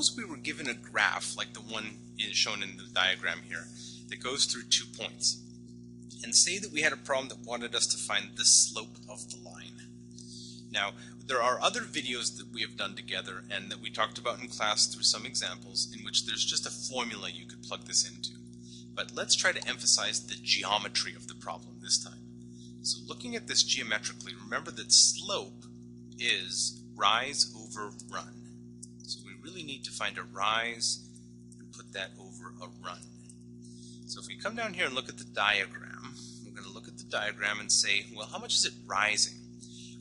suppose we were given a graph like the one shown in the diagram here that goes through 2 points, and say that we had a problem that wanted us to find the slope of the line. Now, there are other videos that we have done together and that we talked about in class through some examples in which there's just a formula you could plug this into. But let's try to emphasize the geometry of the problem this time. So looking at this geometrically, remember that slope is rise over run. So we really need to find a rise and put that over a run. So if we come down here and look at the diagram, we're going to look at the diagram and say, well, how much is it rising?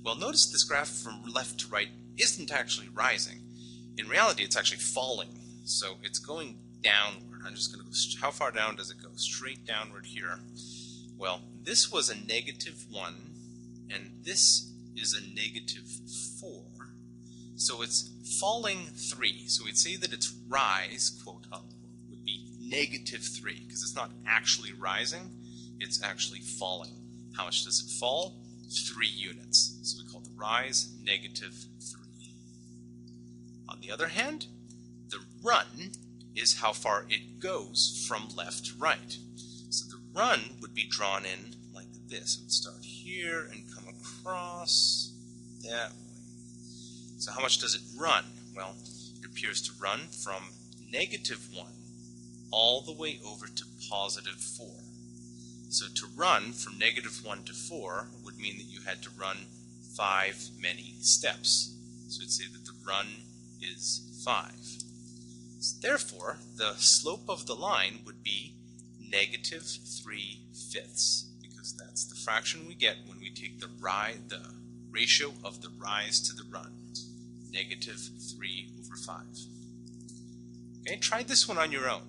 Well, notice this graph from left to right isn't actually rising. In reality, it's actually falling. So it's going downward. I'm just going to go, how far down does it go? Straight downward here. Well, this was a -1, and this is a -4. So it's falling 3. So we'd say that its rise, quote unquote, would be -3, because it's not actually rising, it's actually falling. How much does it fall? 3 units. So we call the rise -3. On the other hand, the run is how far it goes from left to right. So the run would be drawn in like this. It would start here and come across that way. So how much does it run? Well, it appears to run from -1 all the way over to +4. So to run from -1 to 4 would mean that you had to run 5 many steps. So we'd say that the run is 5. So therefore, the slope of the line would be -3/5, because that's the fraction we get when we take the ratio of the rise to the run, -3/5. Okay, try this one on your own.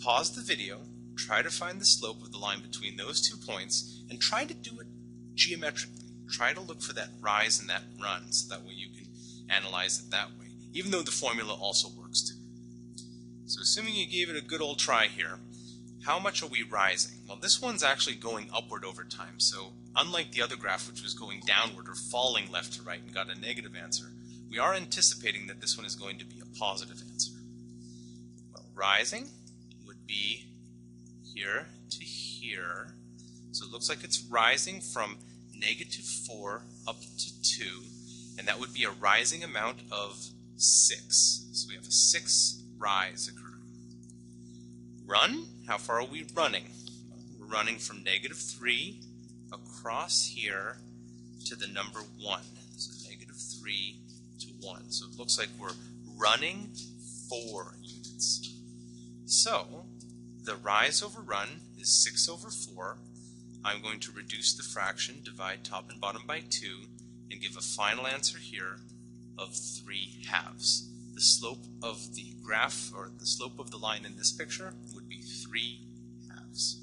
Pause the video, try to find the slope of the line between those 2 points, and try to do it geometrically. Try to look for that rise and that run, so that way you can analyze it that way, even though the formula also works too. So assuming you gave it a good old try here, how much are we rising? Well, this one's actually going upward over time, so unlike the other graph which was going downward or falling left to right and got a negative answer, we are anticipating that this one is going to be a positive answer. Well, rising would be here to here, so it looks like it's rising from -4 up to 2, and that would be a rising amount of 6. So we have a 6 rise occurring. Run, how far are we running? Well, we're running from -3 across here to the number 1. So -3 to 1. So it looks like we're running 4 units. So the rise over run is 6/4. I'm going to reduce the fraction, divide top and bottom by 2, and give a final answer here of 3/2. The slope of the graph, or the slope of the line in this picture, would be 3/2.